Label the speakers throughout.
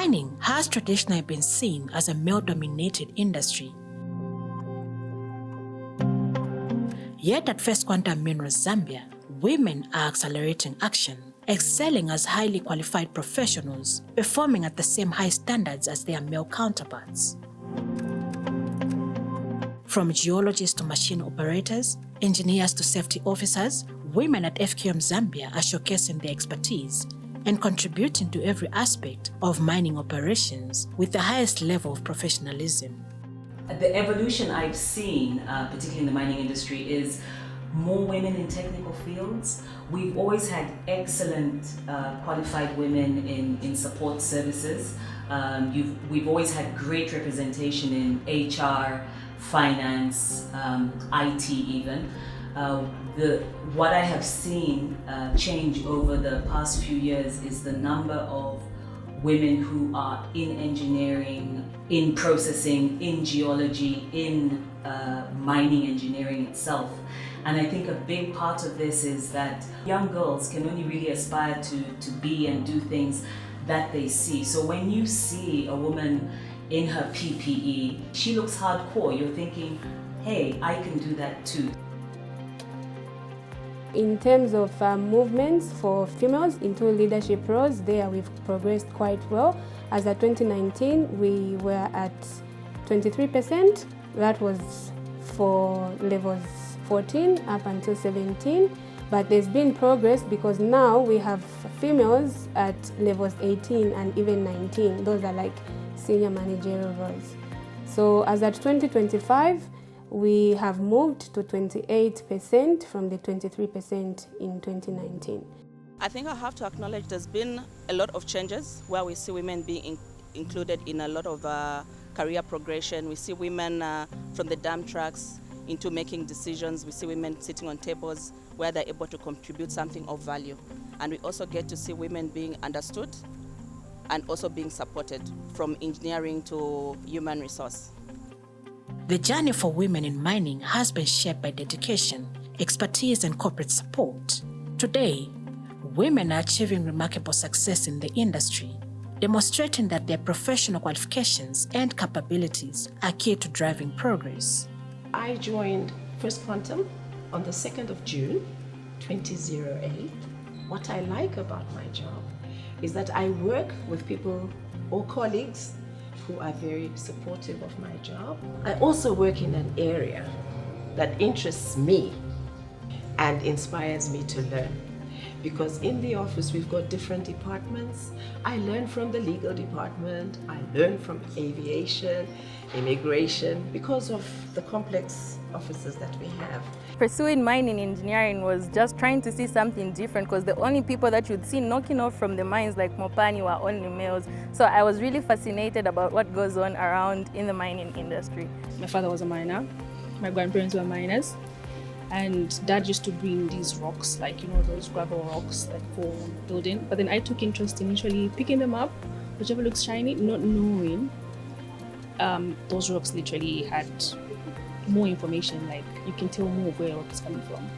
Speaker 1: Mining has traditionally been seen as a male-dominated industry. Yet at First Quantum Minerals Zambia, women are accelerating action, excelling as highly qualified professionals, performing at the same high standards as their male counterparts. From geologists to machine operators, engineers to safety officers, women at FQM Zambia are showcasing their expertise and contributing to every aspect of mining operations with the highest level of professionalism.
Speaker 2: The evolution I've seen, particularly in the mining industry, is more women in technical fields. We've always had excellent qualified women in support services. We've always had great representation in HR, finance, IT even. What I have seen change over the past few years is the number of women who are in engineering, in processing, in geology, in mining engineering itself. And I think a big part of this is that young girls can only really aspire to be and do things that they see. So when you see a woman in her PPE, she looks hardcore, you're thinking, hey, I can do that too.
Speaker 3: In terms of movements for females into leadership roles, there we've progressed quite well. As at 2019, we were at 23%. That was for levels 14 up until 17. But there's been progress because now we have females at levels 18 and even 19. Those are like senior managerial roles. So as at 2025, we have moved to 28% from the 23% in 2019.
Speaker 4: I think I have to acknowledge there's been a lot of changes where we see women being included in a lot of career progression. We see women from the dump trucks into making decisions. We see women sitting on tables where they're able to contribute something of value. And we also get to see women being understood and also being supported from engineering to human resource.
Speaker 1: The journey for women in mining has been shaped by dedication, expertise, and corporate support. Today, women are achieving remarkable success in the industry, demonstrating that their professional qualifications and capabilities are key to driving progress.
Speaker 5: I joined First Quantum on the 2nd of June, 2008. What I like about my job is that I work with people or colleagues who are very supportive of my job. I also work in an area that interests me and inspires me to learn. Because in the office we've got different departments. I learn from the legal department, I learn from aviation, immigration, because of the complex offices that we have.
Speaker 6: Pursuing mining engineering was just trying to see something different because the only people that you'd see knocking off from the mines like Mopani were only males. So I was really fascinated about what goes on around in the mining industry.
Speaker 7: My father was a miner, my grandparents were miners, and Dad used to bring these rocks, like, you know, those gravel rocks like for building. But then I took interest in initially picking them up, whichever looks shiny, not knowing those rocks literally had more information, like you can tell more where a rock is coming from.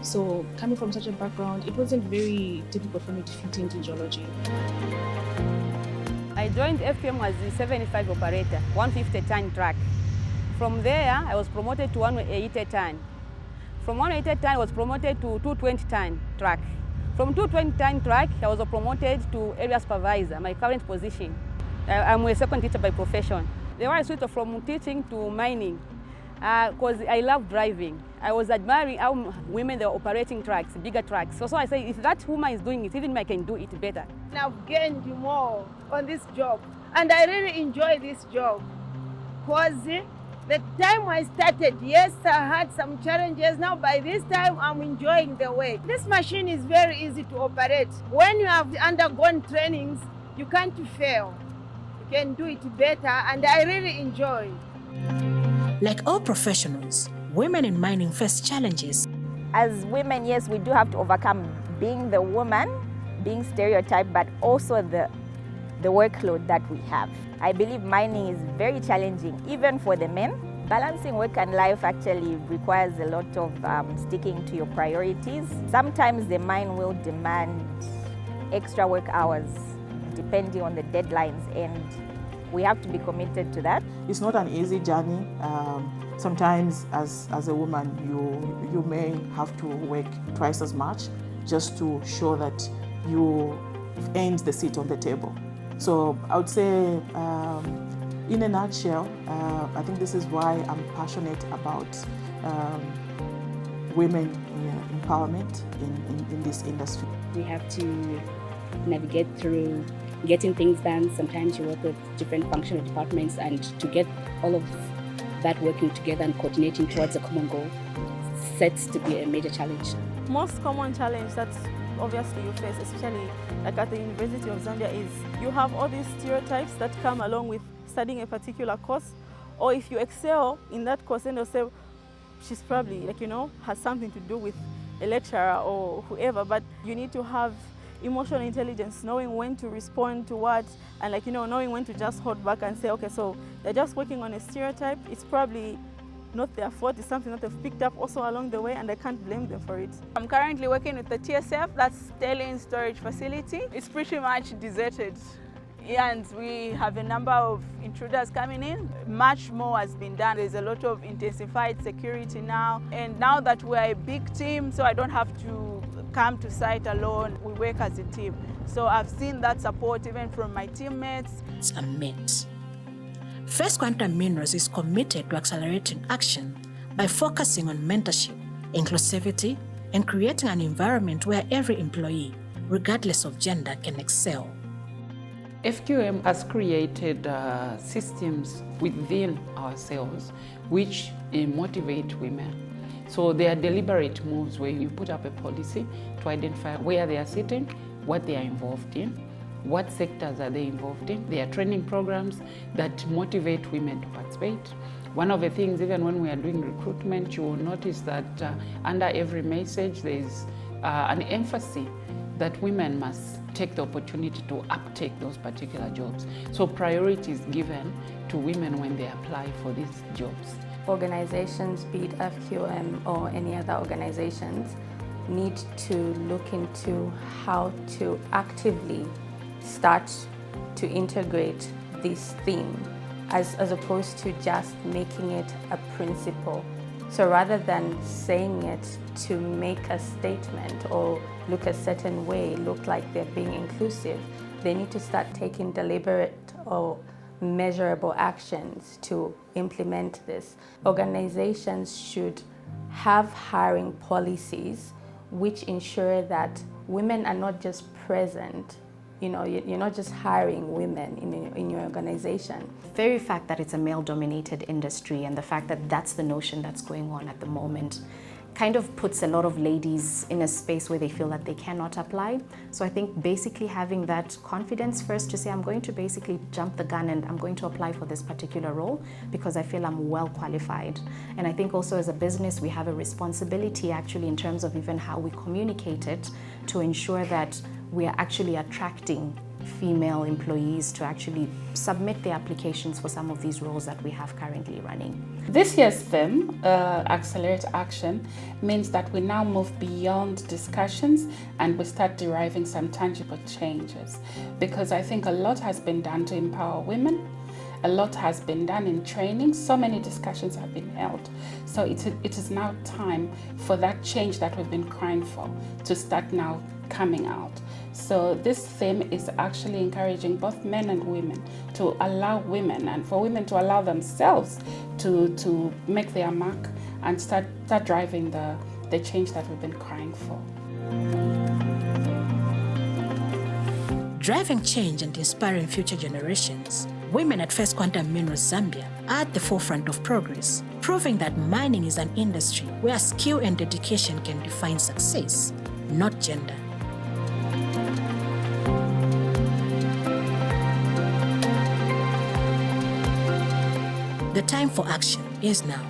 Speaker 7: So coming from such a background, it wasn't very difficult for me to fit into geology.
Speaker 8: I joined FQM as the 75 operator, 150-ton truck. From there, I was promoted to 180-ton. From 180-ton, I was promoted to 220-ton truck. From 220-ton truck, I was promoted to area supervisor, my current position. I'm a second teacher by profession. They were switched from teaching to mining because I love driving. I was admiring how women they were operating trucks, bigger trucks. So I say, if that woman is doing it, even I can do it better.
Speaker 9: I've gained more on this job, and I really enjoy this job because the time I started, yes, I had some challenges. Now by this time, I'm enjoying the way. This machine is very easy to operate. When you have undergone trainings, you can't fail. You can do it better, and I really enjoy.
Speaker 1: Like all professionals, women in mining face challenges.
Speaker 10: As women, yes, we do have to overcome being the woman, being stereotyped, but also the workload that we have. I believe mining is very challenging, even for the men. Balancing work and life actually requires a lot of sticking to your priorities. Sometimes the mine will demand extra work hours depending on the deadlines, and we have to be committed to that.
Speaker 11: It's not an easy journey. Sometimes as a woman, you may have to work twice as much just to show that you earned the seat on the table. So I would say, in a nutshell, I think this is why I'm passionate about women empowerment in this industry.
Speaker 12: We have to navigate through getting things done. Sometimes you work with different functional departments, and to get all of that working together and coordinating towards a common goal sets to be a major challenge.
Speaker 13: Most common challenge that obviously you face, especially like at the University of Zambia, is you have all these stereotypes that come along with studying a particular course, or if you excel in that course, then they'll say she's probably has something to do with a lecturer or whoever, but you need to have emotional intelligence, knowing when to respond to what, and knowing when to just hold back and say, okay, so they're just working on a stereotype. It's probably not their fault. It's something that they've picked up also along the way, and I can't blame them for it.
Speaker 14: I'm currently working with the TSF, that's Tailing Storage Facility. It's pretty much deserted, and we have a number of intruders coming in. Much more has been done. There's a lot of intensified security now, and now that we're a big team, so I don't have to come to site alone. We work as a team. So I've seen that support even from my teammates.
Speaker 1: It's a myth. First Quantum Minerals is committed to accelerating action by focusing on mentorship, inclusivity, and creating an environment where every employee, regardless of gender, can excel.
Speaker 15: FQM has created systems within ourselves which motivate women. So they are deliberate moves where you put up a policy to identify where they are sitting, what they are involved in, what sectors are they involved in. There are training programs that motivate women to participate. One of the things, even when we are doing recruitment, you will notice that under every message there is an emphasis that women must take the opportunity to uptake those particular jobs. So priority is given to women when they apply for these jobs.
Speaker 6: Organizations, be it FQM or any other organizations, need to look into how to actively start to integrate this theme as opposed to just making it a principle. So rather than saying it to make a statement or look a certain way, look like they're being inclusive, they need to start taking deliberate or measurable actions to implement this. Organizations should have hiring policies which ensure that women are not just present. You're not just hiring women in your organization.
Speaker 16: The very fact that it's a male-dominated industry and the fact that that's the notion that's going on at the moment kind of puts a lot of ladies in a space where they feel that they cannot apply. So I think basically having that confidence first to say, I'm going to basically jump the gun and I'm going to apply for this particular role because I feel I'm well qualified. And I think also as a business, we have a responsibility actually in terms of even how we communicate it to ensure that we are actually attracting female employees to actually submit their applications for some of these roles that we have currently running.
Speaker 17: This year's theme, Accelerate Action, means that we now move beyond discussions and we start deriving some tangible changes, because I think a lot has been done to empower women. A lot has been done in training. So many discussions have been held. So it is now time for that change that we've been crying for to start now coming out. So this theme is actually encouraging both men and women to allow women and for women to allow themselves to make their mark and start driving the change that we've been crying for.
Speaker 1: Driving change and inspiring future generations, women at First Quantum Minerals Zambia are at the forefront of progress, proving that mining is an industry where skill and dedication can define success, not gender. The time for action is now.